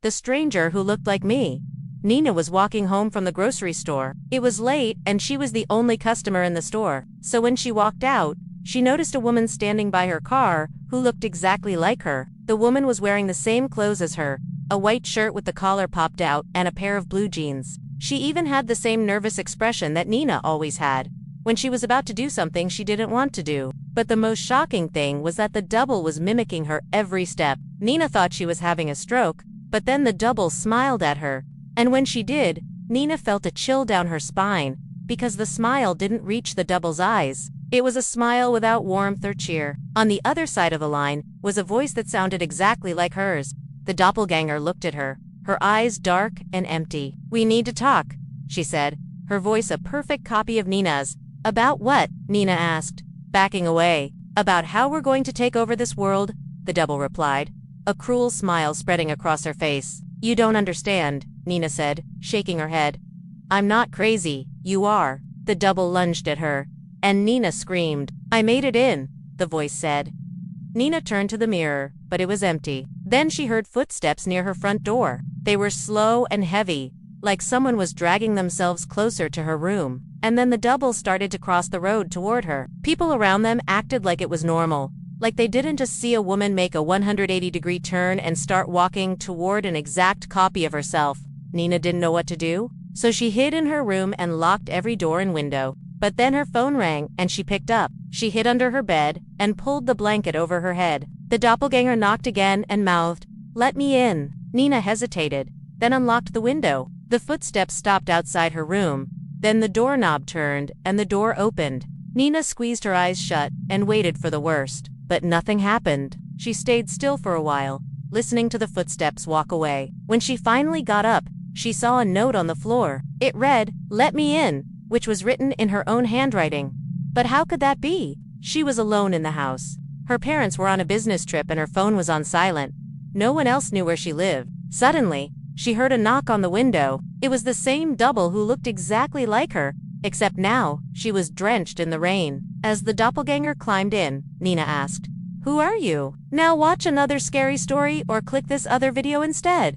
the stranger who looked like me. Nina was walking home from the grocery store. It was late, and she was the only customer in the store. So when she walked out, she noticed a woman standing by her car who looked exactly like her. The woman was wearing the same clothes as her, a white shirt with the collar popped out and a pair of blue jeans. She even had the same nervous expression that Nina always had when she was about to do something she didn't want to do. But the most shocking thing was that the double was mimicking her every step. Nina thought she was having a stroke, but then the double smiled at her. And when she did, Nina felt a chill down her spine, because the smile didn't reach the double's eyes. It was a smile without warmth or cheer. On the other side of the line was a voice that sounded exactly like hers. The doppelganger looked at her, her eyes dark and empty. "We need to talk," she said, her voice a perfect copy of Nina's. "About what?" Nina asked, backing away. "About how we're going to take over this world," the double replied, a cruel smile spreading across her face. "You don't understand," Nina said, shaking her head. "I'm not crazy, you are." The double lunged at her, and Nina screamed. "I made it in," the voice said. Nina turned to the mirror, but it was empty. Then she heard footsteps near her front door. They were slow and heavy, like someone was dragging themselves closer to her room. And then the double started to cross the road toward her. People around them acted like it was normal, like they didn't just see a woman make a 180-degree turn and start walking toward an exact copy of herself. Nina didn't know what to do, so she hid in her room and locked every door and window. But then her phone rang, and she picked up. She hid under her bed and pulled the blanket over her head. The doppelganger knocked again and mouthed, "Let me in." Nina hesitated, then unlocked the window. The footsteps stopped outside her room. Then the doorknob turned, and the door opened. Nina squeezed her eyes shut and waited for the worst. But nothing happened. She stayed still for a while, listening to the footsteps walk away. When she finally got up, she saw a note on the floor. It read, "Let me in," which was written in her own handwriting. But how could that be? She was alone in the house. Her parents were on a business trip and her phone was on silent. No one else knew where she lived. Suddenly, she heard a knock on the window. It was the same double who looked exactly like her, except now, she was drenched in the rain. As the doppelganger climbed in, Nina asked, "Who are you?" Now watch another scary story or click this other video instead.